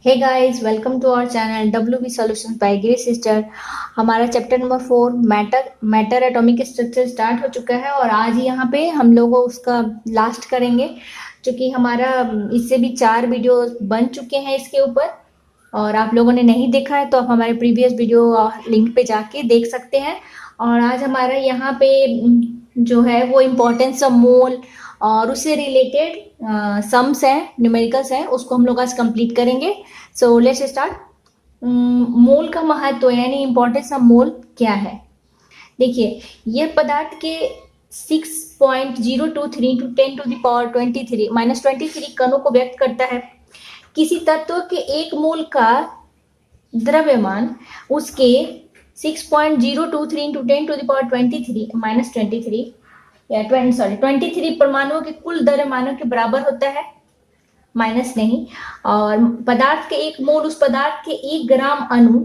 Hey guys, welcome to our channel WB solutions by grey sister. हमारा chapter number 4 matter atomic structure start हो चुका है और आज यहाँ पे हम लोग उसका लास्ट करेंगे, क्योंकि हमारा इससे भी 4 वीडियो बन चुके हैं इसके ऊपर। और आप लोगों ने नहीं देखा है तो आप हमारे प्रीवियस वीडियो लिंक पे जाके देख सकते हैं। और आज हमारा यहाँ पे जो है वो इम्पोर्टेंस ऑफ मोल और उससे रिलेटेड सम्स हैं, न्यूमेरिकल्स हैं, उसको हम लोग आज कंप्लीट करेंगे। So let's start. मोल का महत्व यानी इम्पोर्टेंस ऑफ मोल क्या है। देखिए, यह पदार्थ के 6.023 × 10⁻23 कणों को व्यक्त करता है। किसी तत्व के एक मोल का द्रव्यमान उसके 6.023 × 10⁻23 परमाणुओं के कुल द्रव्यमानों के बराबर होता है, माइनस नहीं। और पदार्थ के एक मोल उस पदार्थ के 1 ग्राम अणु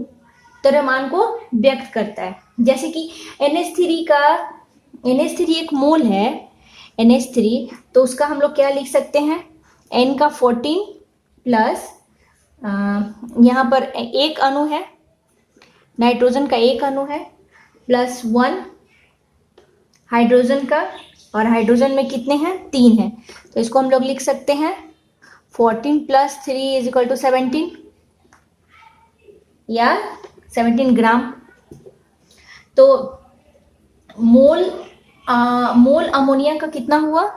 द्रव्यमान को व्यक्त करता है। जैसे कि NH3 एक मोल है, NH3, तो उसका हम लोग क्या लिख सकते हैं, N का 14 प्लस यहाँ पर एक अणु है, नाइट्रोजन का एक अणु है, प्लस 1 हाइड्रोजन का, और हाइड्रोजन में कितने हैं, 3 हैं, तो इसको हम लोग लिख सकते हैं 14 + 3 = 17 या 17 ग्राम। तो मोल अमोनिया का कितना हुआ,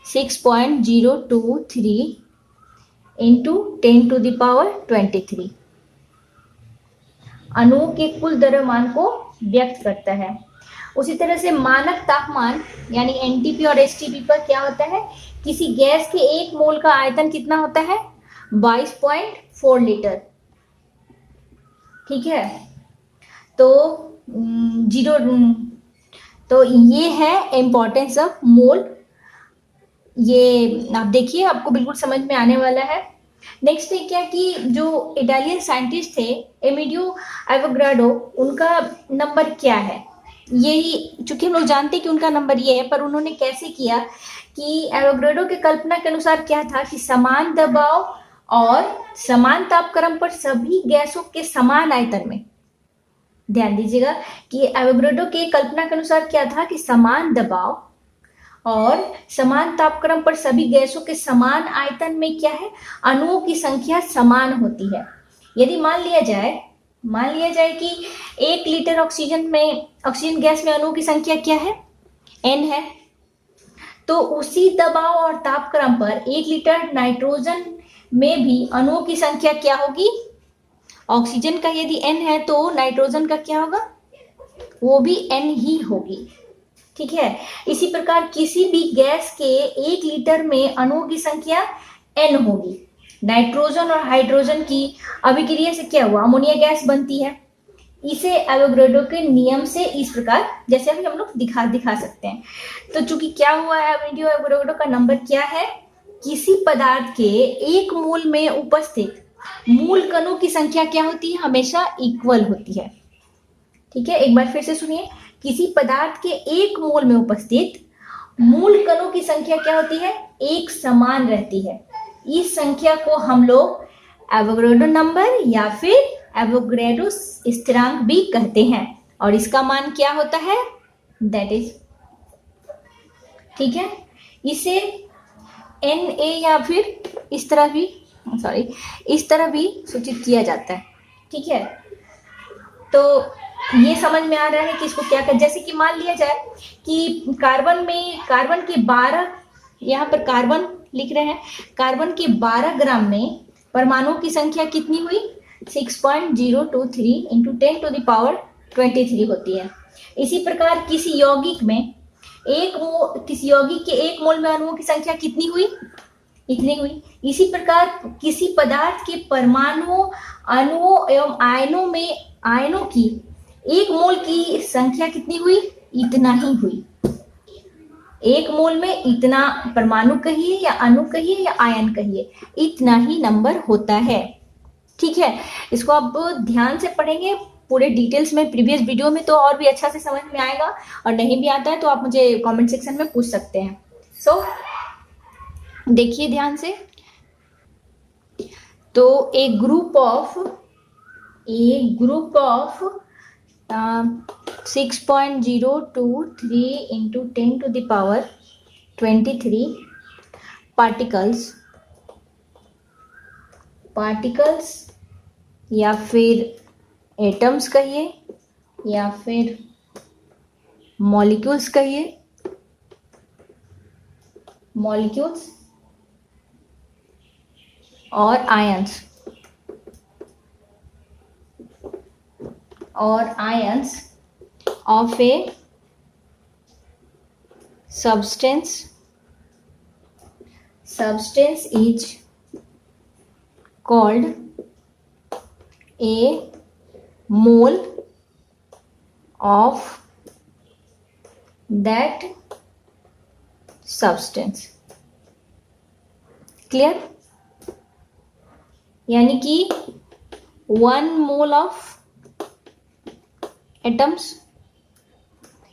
6.023 × 10⁻23 अणुओं के कुल द्रव्यमान को व्यक्त करता है। उसी तरह से मानक तापमान यानी NTP और STP पर क्या होता है, किसी गैस के एक मोल का आयतन कितना होता है, 22.4 लीटर। ठीक है, तो ये है इम्पोर्टेंस ऑफ मोल। ये आप देखिए, आपको बिल्कुल समझ में आने वाला है। नेक्स्ट है क्या कि जो इटालियन साइंटिस्ट थे एमिडियो एवोगाड्रो, उनका नंबर क्या है, यही चूंकि हम लोग जानते हैं कि उनका नंबर ये है, पर उन्होंने कैसे किया कि एवोगाड्रो के कल्पना के अनुसार क्या था कि समान दबाव और समान तापक्रम पर सभी गैसों के समान आयतन में, ध्यान दीजिएगा कि एवोगाड्रो के कल्पना के अनुसार क्या था कि समान दबाव और समान तापक्रम पर सभी गैसों के समान आयतन में क्या है, अणुओं की संख्या समान होती है। यदि मान लिया जाए कि 1 लीटर ऑक्सीजन गैस में अणुओं की संख्या क्या है, N है, तो उसी दबाव और तापक्रम पर 1 लीटर नाइट्रोजन में भी अणुओं की संख्या क्या होगी, ऑक्सीजन का यदि N है तो नाइट्रोजन का क्या होगा, वो भी N ही होगी। ठीक है, इसी प्रकार किसी भी गैस के 1 लीटर में अणुओं की संख्या N होगी। नाइट्रोजन और हाइड्रोजन की अभिक्रिया से क्या हुआ, अमोनिया गैस बनती है। इसे एवोगाड्रो के नियम से इस प्रकार जैसे अभी हम लोग दिखा सकते हैं। तो चूंकि क्या हुआ है, एमिडियो एवोगाड्रो का नंबर क्या है, किसी पदार्थ के 1 मोल में उपस्थित मूल कणों की संख्या क्या होती है, हमेशा इक्वल होती है। ठीक है, एक बार फिर से सुनिए, किसी पदार्थ के 1 मोल में उपस्थित मूल कणों की संख्या क्या होती है, एक समान रहती है। इस संख्या को हम लोग एवोगाड्रो नंबर या फिर एवोगाड्रो स्थिरांक भी कहते हैं, और इसका मान क्या होता है, दैट इज, ठीक है, इसे Na या फिर इस तरह भी सूचित किया जाता है। ठीक है, तो ये समझ में आ रहा है कि इसको क्या कर, जैसे कि मान लिया जाए कि कार्बन के 12, यहाँ पर कार्बन लिख रहे हैं, कार्बन के 12 ग्राम में परमाणुओं की संख्या कितनी हुई, 6.023 × 10⁻23 होती है। इसी प्रकार किसी यौगिक के 1 मोल में अणुओं की संख्या कितनी हुई, इतनी हुई। इसी प्रकार किसी पदार्थ के परमाणुओं, अणुओं एवं आयनों की 1 मोल की संख्या कितनी हुई, इतना ही हुई। 1 मोल में इतना परमाणु कहिए या अणु कहिए या आयन कहिए, इतना ही नंबर होता है। ठीक है, इसको आप ध्यान से पढ़ेंगे पूरे डिटेल्स में प्रीवियस वीडियो में, तो और भी अच्छा से समझ में आएगा, और नहीं भी आता है तो आप मुझे कमेंट सेक्शन में पूछ सकते हैं। सो देखिए ध्यान से, तो a group of 6.023 into 10 to the power 23 particles या फिर एटम्स कहिए या फिर मॉलिक्यूल्स कहिए, मॉलिक्यूल्स और ions of A substance is called a mole of that substance. Clear? यानी कि 1 mole of atoms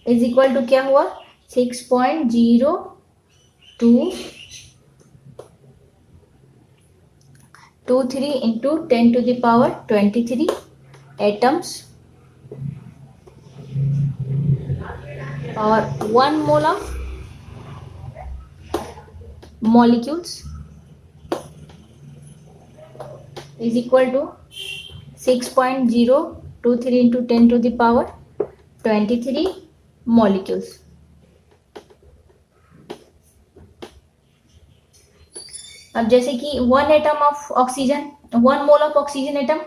is equal to क्या हुआ 6.023 into 10 to the power 23 atoms और 1 mole of molecules is equal to 6.023 into 10 to the power 23 molecules. अब जैसे कि 1 atom of oxygen, 1 mole of oxygen atom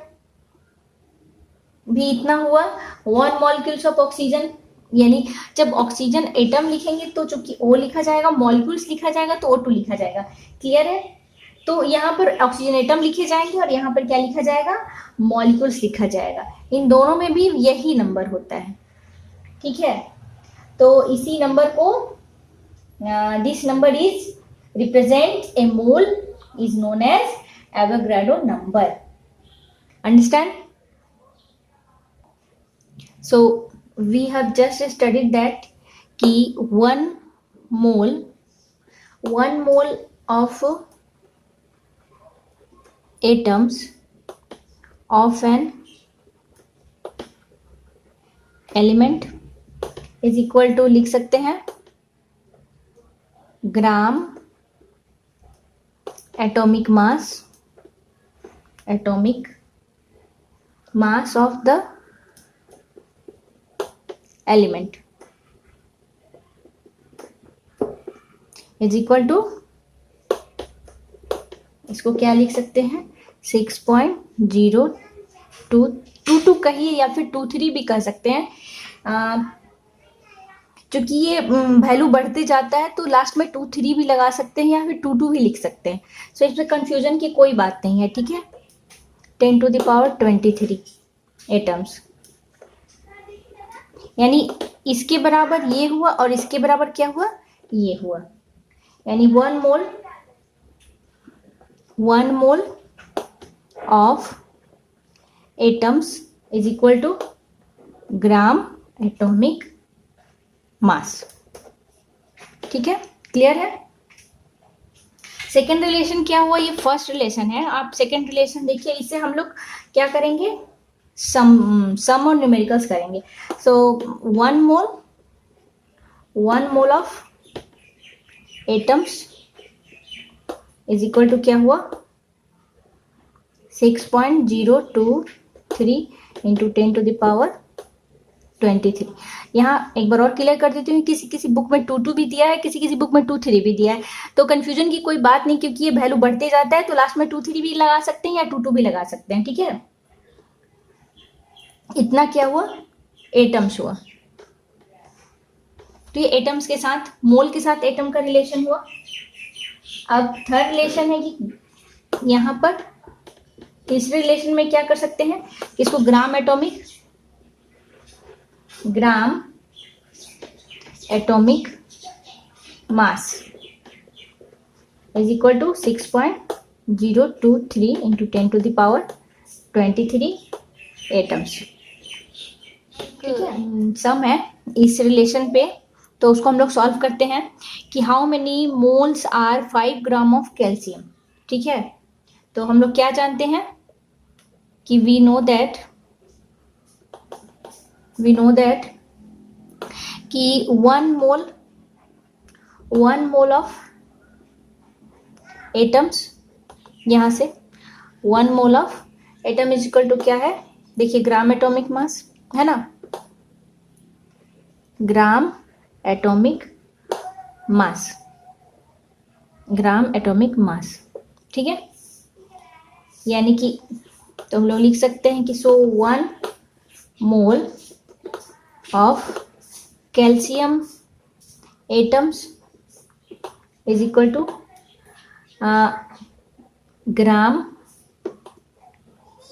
भी इतना हुआ, 1 मॉलिक्यूल्स ऑफ ऑक्सीजन, यानी जब ऑक्सीजन एटम लिखेंगे तो चूंकि O लिखा जाएगा, मॉलिक्यूल्स लिखा जाएगा तो O2 लिखा जाएगा. क्लियर है? तो यहाँ पर ऑक्सीजन एटम लिखे जाएंगे और यहाँ पर क्या लिखा जाएगा, मॉलिक्यूल्स लिखा जाएगा. इन दोनों में भी यही नंबर होता है. ठीक है, तो इसी नंबर को this number is represents a mole is known as Avogadro number. Understand? So we have just studied that कि 1 mole of atoms of an element is equal to लिख सकते हैं ग्राम atomic mass of the element is equal to, इसको क्या लिख सकते हैं 6.022 कहिए या फिर 23 भी कह सकते हैं. क्योंकि ये वैल्यू बढ़ते जाता है तो लास्ट में 23 भी लगा सकते हैं या फिर 22 भी लिख सकते हैं. सो इसमें कंफ्यूजन की कोई बात नहीं है. ठीक है, 10 to the power 23 एटम्स, यानी इसके बराबर ये हुआ और इसके बराबर क्या हुआ, ये हुआ. यानी 1 mole of atoms is equal to gram atomic mass. ठीक है, क्लियर है? सेकेंड रिलेशन क्या हुआ, ये फर्स्ट रिलेशन है. आप सेकेंड रिलेशन देखिए, इससे हम लोग क्या करेंगे, सम और न्यूमेरिकल्स करेंगे. So 1 mole of atoms is equal to क्या हुआ 6.023 इंटू 10 to the power 23. यहाँ एक बार और क्लियर कर देती हूँ, किसी किसी बुक में 22 भी दिया है, किसी किसी बुक में 23 भी दिया है. तो कंफ्यूजन की कोई बात नहीं, क्योंकि ये वैल्यू बढ़ते जाता है तो लास्ट में 23 भी लगा सकते हैं या 22 भी लगा सकते हैं. ठीक है, इतना क्या हुआ, एटम्स हुआ. तो ये एटम्स के साथ, मोल के साथ एटम का रिलेशन हुआ. अब थर्ड रिलेशन है कि यहाँ पर तीसरे रिलेशन में क्या कर सकते हैं, इसको gram atomic mass is equal to 6.023 into 10 to the power 23 atoms. ठीक है, सम है इस रिलेशन पे, तो उसको हम लोग सॉल्व करते हैं कि how many moles are 5 gram of calcium. ठीक है, तो हम लोग क्या जानते हैं कि वी नो दैट कि 1 मोल ऑफ एटम्स, यहां से 1 mole of atom is equal to क्या है, देखिए ग्राम एटॉमिक मास है ना, ग्राम एटॉमिक मास, ग्राम एटॉमिक मास, ठीक है। यानी कि तो हम लोग लिख सकते हैं कि 1 mole of calcium atoms is equal to gram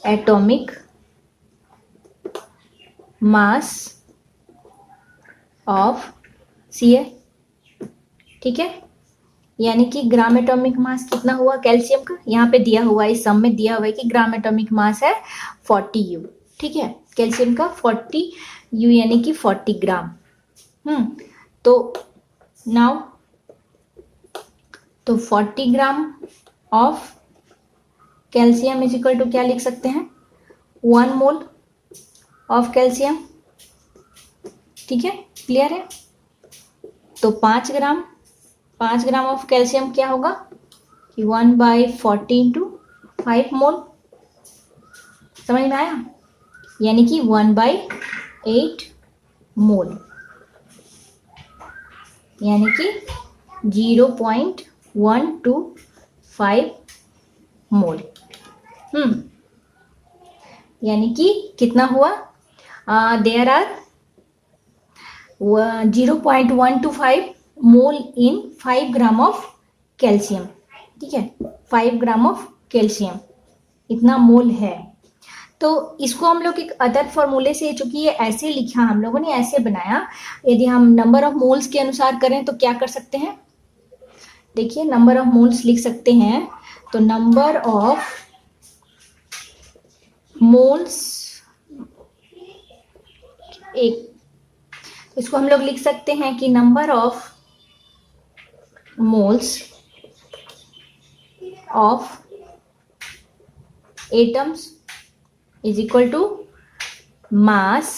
atomic mass of Ca, ठीक है। यानी कि ग्राम एटॉमिक मास कितना हुआ कैल्शियम का, यहाँ पे दिया हुआ है, इस सम में दिया हुआ है कि ग्राम एटॉमिक मास है 40 U, ठीक है। कैल्शियम का 40 U यानी कि 40 ग्राम। तो नाउ तो 40 gram of calcium is equal to क्या लिख सकते हैं, 1 मोल ऑफ कैल्शियम, ठीक है, क्लियर है। तो 5 ग्राम ऑफ कैल्शियम क्या होगा कि 1/40 इंटू 5 मोल, समझ में आया, यानी कि 1/8 मोल, यानी कि 0.125 मोल। यानी कि कितना हुआ, there are 0.125 mole in 5 gram of calcium, ठीक है, 5 ग्राम ऑफ कैल्शियम इतना मोल है। तो इसको हम लोग एक अदर फॉर्मूले से, चूंकि ये ऐसे लिखा हम लोगों ने, ऐसे बनाया, यदि हम नंबर ऑफ मोल्स के अनुसार करें तो क्या कर सकते हैं, देखिए नंबर ऑफ मोल्स लिख सकते हैं, तो नंबर ऑफ मोल्स, एक इसको हम लोग लिख सकते हैं कि number of moles of atoms is equal to mass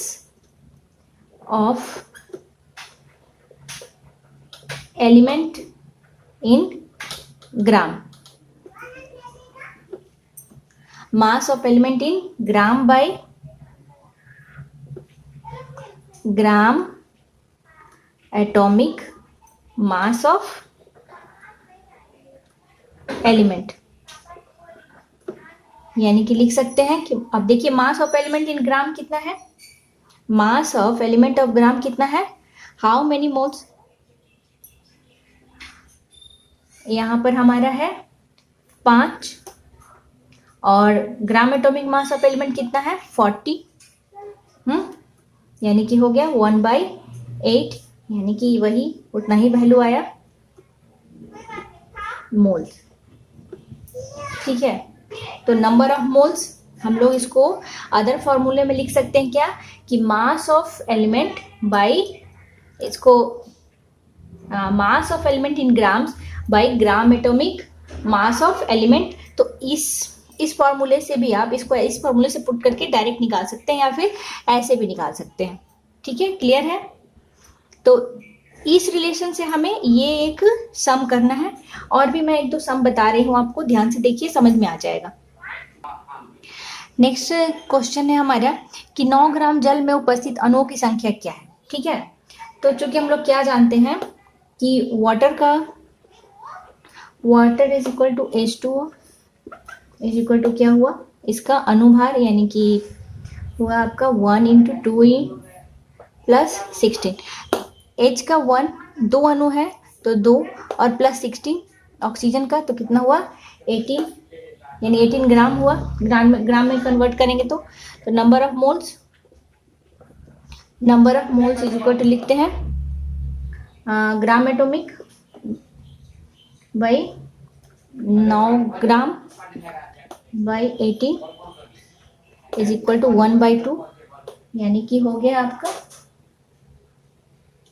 of element in gram, mass of element in gram by gram atomic mass of element. यानी कि लिख सकते हैं कि अब देखिए मास ऑफ एलिमेंट इन ग्राम कितना है, मास ऑफ एलिमेंट ऑफ ग्राम कितना है, हाउ मेनी मोल्स, यहां पर हमारा है 5, और ग्राम एटॉमिक मास ऑफ एलिमेंट कितना है 40, यानी कि हो गया 1/8, यानी कि वही उतना ही वैल्यू आया मोल्स, ठीक है। तो नंबर ऑफ मोल्स हम लोग इसको अदर फॉर्मूले में लिख सकते हैं क्या, कि मास ऑफ एलिमेंट बाय, इसको mass of element in grams by gram atomic mass of element. तो इस फॉर्मूले से भी आप इसको इस फॉर्मूले से पुट करके डायरेक्ट निकाल सकते हैं, या फिर ऐसे भी निकाल सकते हैं, ठीक है, क्लियर है। तो इस रिलेशन से हमें ये एक सम करना है, और भी मैं 1-2 सम बता रही हूँ आपको, ध्यान से देखिए समझ में आ जाएगा। नेक्स्ट क्वेश्चन है हमारा कि 9 ग्राम जल में उपस्थित अणुओं की संख्या क्या है, ठीक है। तो चूंकि हम लोग क्या जानते हैं कि water is equal to H2O is equal to क्या हुआ, इसका अनुभार, यानी कि हुआ आपका 1 × 2 + 16, H का 1, 2 अणु है तो 2 और +16 ऑक्सीजन का, तो कितना हुआ 18, यानी 18 ग्राम हुआ, ग्राम में कन्वर्ट करेंगे तो number of moles is equal to लिखते हैं gram atomic by 9 gram by 18 is equal to 1/2, यानी कि हो गया आपका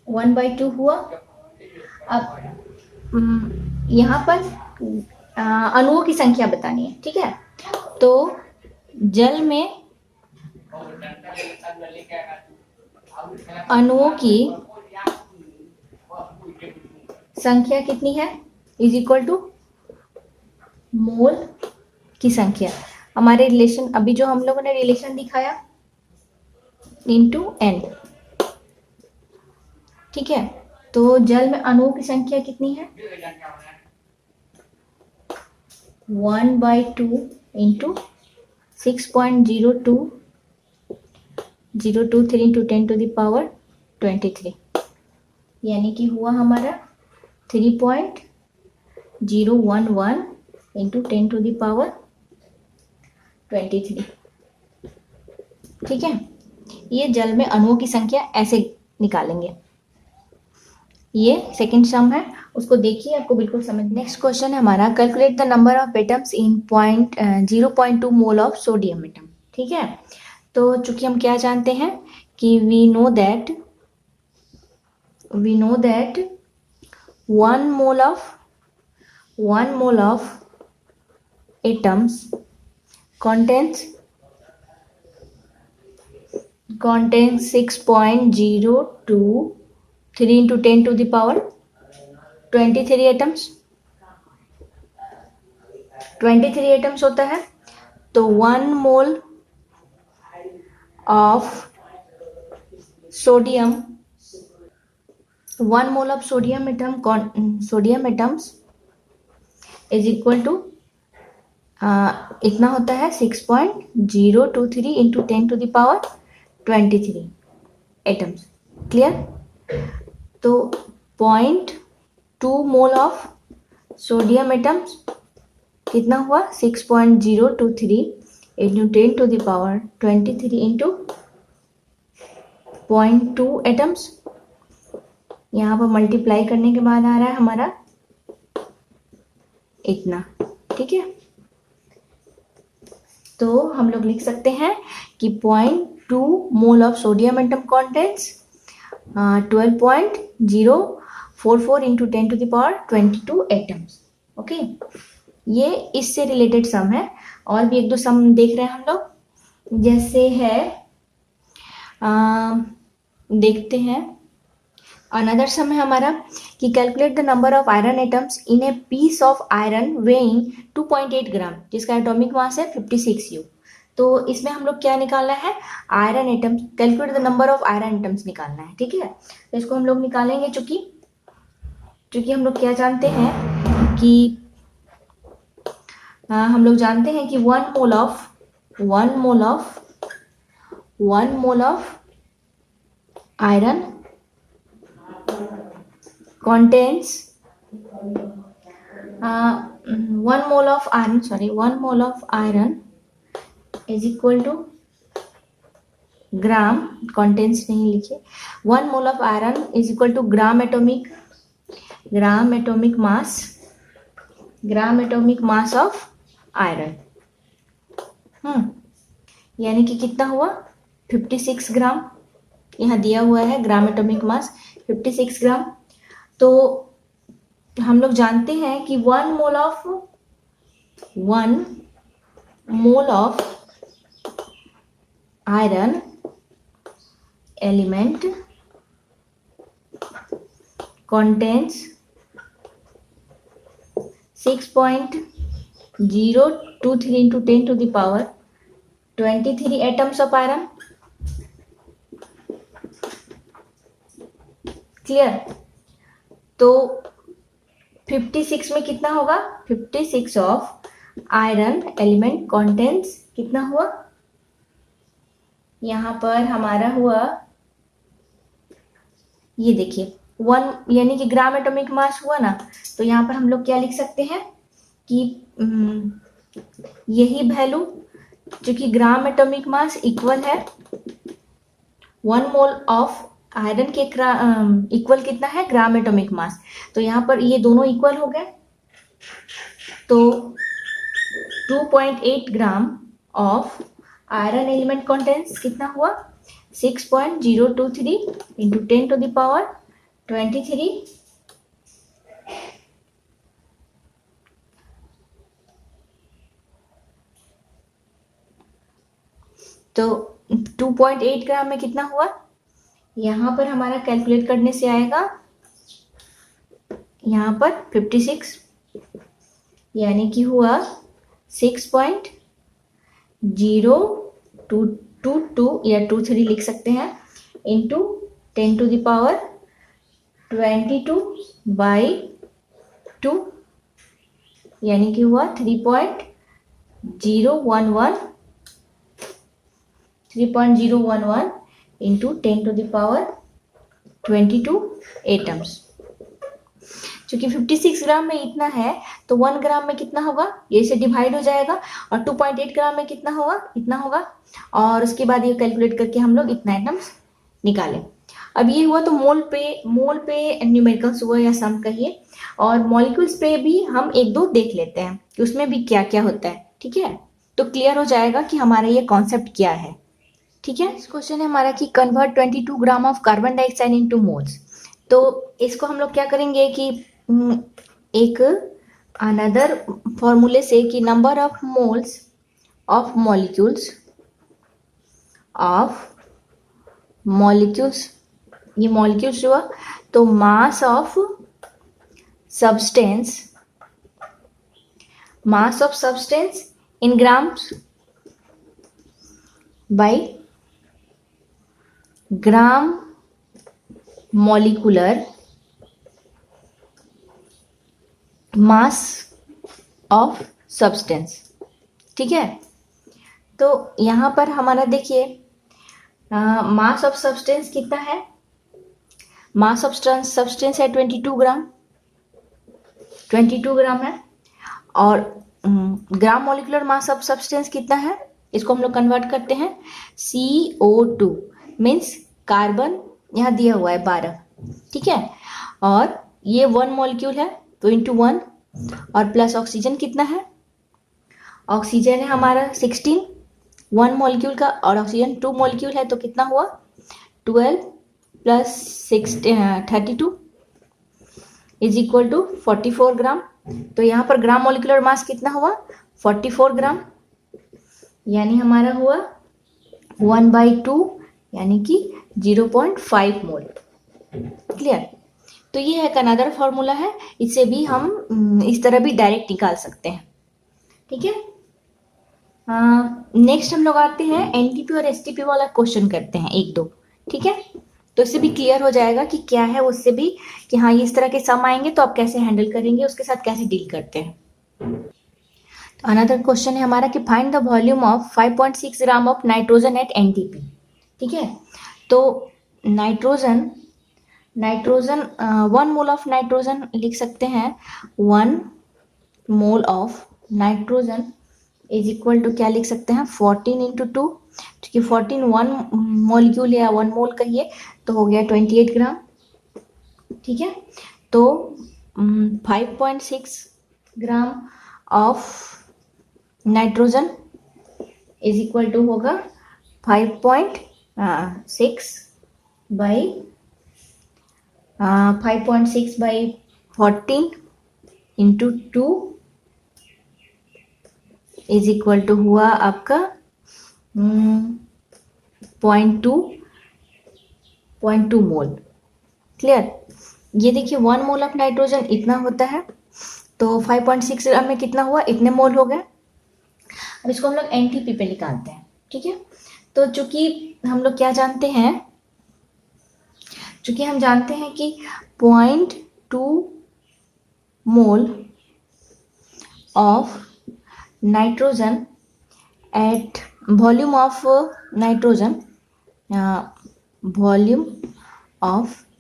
1/2 हुआ। अब यहाँ पर अणुओं की संख्या बतानी है, ठीक है। तो जल में अणुओं की संख्या कितनी है इज इक्वल टू मोल की संख्या। हमारे रिलेशन अभी जो हम लोगों ने रिलेशन दिखाया इनटू एन, ठीक है। तो जल में अणुओं की संख्या कितनी है 1/2 इंटू 6.0203 इंटू 10⁻23, यानी कि हुआ हमारा 3.011 इंटू 10⁻23, ठीक है। ये जल में अणुओं की संख्या ऐसे निकालेंगे। ये सेकंड सम है, उसको देखिए, आपको बिल्कुल समझ। नेक्स्ट क्वेश्चन है हमारा, calculate the number of atoms in 0.2 mole of sodium atom, ठीक है। तो चूंकि हम क्या जानते हैं कि we know that 1 mole of atoms contains 6.023 into 10⁻23 atoms, 23 atoms होता है। तो 1 mole of sodium atoms is equal to इतना होता है 6.023 इंटू 10⁻23 एटम्स, क्लियर। तो 0.2 मोल ऑफ सोडियम एटम्स कितना हुआ 6.023 इंटू 10⁻23 इंटू 0.2 एटम्स, यहाँ पर मल्टीप्लाई करने के बाद आ रहा है हमारा इतना, ठीक है। तो हम लोग लिख सकते हैं कि 0.2 mole of sodium atom contents 12.044 into 10⁻22 atoms, okay. ये इससे रिलेटेड सम है, और भी एक दो सम देख रहे हैं हम लोग, जैसे है देखते हैं। अनदर सम है हमारा कि calculate the number of iron atoms in a piece of iron weighing 2.8 gram, जिसका एटॉमिक मास है 56U। तो इसमें हम लोग क्या निकालना है, iron atoms, calculate the number of iron atoms निकालना है, ठीक है। तो इसको हम लोग निकालेंगे, चूंकि हम लोग क्या जानते हैं कि हम लोग जानते हैं कि 1 mole of iron contains 1 mole of iron is equal to gram, contains नहीं लिखे, 1 mole of iron is equal to gram atomic mass of iron, यानी कि कितना हुआ 56 ग्राम, यहाँ दिया हुआ है ग्राम एटॉमिक मास 56 ग्राम। तो हम लोग जानते हैं कि 1 mole of iron element contains 6.023 into 10⁻23 atoms of iron, clear. तो 56 में कितना होगा, 56 ऑफ आयरन एलिमेंट कंटेंस कितना हुआ, यहाँ पर हमारा हुआ, ये देखिए 1, यानी कि ग्राम एटॉमिक मास हुआ ना। तो यहाँ पर हम लोग क्या लिख सकते हैं कि यही वैल्यू, क्योंकि ग्राम एटॉमिक मास इक्वल है 1 मोल ऑफ आयरन के इक्वल कितना है ग्राम एटॉमिक मास। तो यहाँ पर ये दोनों इक्वल हो गए, तो 2.8 gram of iron element contains कितना हुआ 6.023 इंटू 10⁻23 तो 2.8 ग्राम में कितना हुआ, यहाँ पर हमारा कैलकुलेट करने से आएगा यहाँ पर 56, यानी कि हुआ 6.0222 या 23 लिख सकते हैं इंटू 10⁻22/2, यानी कि हुआ 3.011 इंटू 10⁻22 एटम्स। क्योंकि 56 ग्राम में इतना है तो 1 ग्राम में कितना होगा, ये से डिवाइड हो जाएगा, और 2.8 ग्राम में कितना होगा, इतना होगा, और उसके बाद ये कैलकुलेट करके हम लोग इतना एटम्स निकालें। अब ये हुआ तो मोल पे न्यूमेरिकल्स हुआ या सम कहिए, और मॉलिक्यूल्स पे भी हम एक दो देख लेते हैं कि उसमें भी क्या क्या होता है। ठीक है, तो क्लियर हो जाएगा कि हमारा ये कॉन्सेप्ट क्या है। ठीक है, इस क्वेश्चन है हमारा कि convert 22 gram of carbon dioxide into moles. तो इसको हम लोग क्या करेंगे कि एक अनदर फॉर्मूले से कि number of moles of molecules, ये मॉलिक्यूल्स हुआ तो mass of substance in grams by gram molecular mass of substance. ठीक है, तो यहाँ पर हमारा देखिए मास ऑफ सब्सटेंस कितना है, मास ऑफ सब्सटेंस है 22 ग्राम है, और ग्राम मॉलिक्यूलर मास ऑफ सब्सटेंस कितना है, इसको हम लोग कन्वर्ट करते हैं CO2 मीन्स कार्बन, यहाँ दिया हुआ है 12। ठीक है, और ये 1 मॉलिक्यूल है तो इंटू 1, और प्लस ऑक्सीजन कितना है, ऑक्सीजन है हमारा 16, 1 मॉलिक्यूल का, और ऑक्सीजन 2 मॉलिक्यूल है तो कितना हुआ 12 प्लस 32 इज इक्वल टू 44 ग्राम। तो यहाँ पर ग्राम मॉलिक्यूलर मास कितना हुआ 44 ग्राम, यानी हमारा हुआ 1/2 यानी कि 0.5 मोल। क्लियर, तो ये एक अनदर फॉर्मूला है, इससे भी हम इस तरह भी डायरेक्ट निकाल सकते हैं। ठीक है, नेक्स्ट हम लोग आते हैं एनटीपी और एसटीपी वाला क्वेश्चन करते हैं एक दो। ठीक है, तो इससे भी क्लियर हो जाएगा कि क्या है, उससे भी कि हाँ इस तरह के सम आएंगे तो आप कैसे हैंडल करेंगे, उसके साथ कैसे डील करते हैं। तो अनदर क्वेश्चन है हमारा कि find the volume of 5.6 gram of nitrogen at NTP. ठीक है, तो नाइट्रोजन 1 मोल ऑफ नाइट्रोजन लिख सकते हैं, 1 mole of nitrogen is equal to क्या लिख सकते हैं 14 इंटू 2, क्योंकि 14 1 मॉलिक्यूल या 1 मोल कहिए तो हो गया 28 ग्राम। ठीक है, तो 5.6 gram of nitrogen is equal to होगा 5.6 by 14 into 2 is equal to हुआ आपका 0.2 मोल। क्लियर, ये देखिए 1 मोल ऑफ नाइट्रोजन इतना होता है, तो 5.6 ग्राम में कितना हुआ, इतने मोल हो गए। अब इसको हम लोग एनटीपी पे निकालते हैं। ठीक है, तो चूंकि हम लोग क्या जानते हैं, चूंकि हम जानते हैं कि 0.2 mole of nitrogen at volume of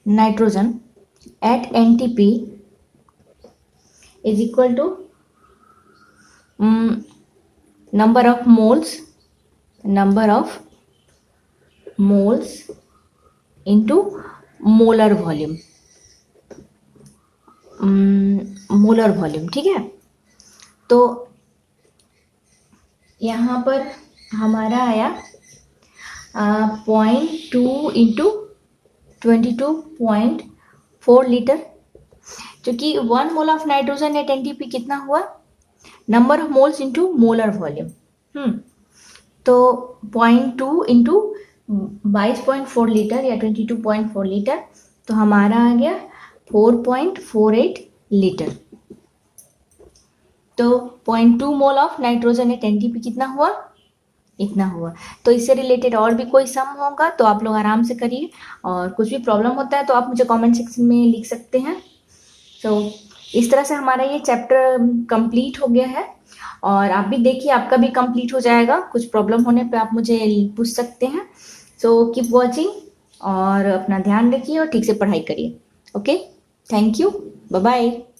nitrogen at NTP is equal to number of moles into molar volume, ठीक है। तो यहाँ पर हमारा आया 0.2 इंटू 22.4 लीटर, क्योंकि 1 mole of nitrogen at NTP कितना हुआ, number of moles into molar volume. तो 0.2 इंटू 22.4 लीटर या 22.4 लीटर, तो हमारा आ गया 4.48 लीटर। तो 0.2 mole of nitrogen at NTP कितना हुआ? इतना हुआ। तो इससे रिलेटेड और भी कोई सम होगा तो आप लोग आराम से करिए, और कुछ भी प्रॉब्लम होता है तो आप मुझे कमेंट सेक्शन में लिख सकते हैं। तो इस तरह से हमारा ये चैप्टर कंप्लीट हो गया है, और आप भी देखिए आपका भी कंप्लीट हो जाएगा। कुछ प्रॉब्लम होने पे आप मुझे पूछ सकते हैं। सो कीप वॉचिंग, और अपना ध्यान रखिए और ठीक से पढ़ाई करिए। Okay, thank you, bye bye.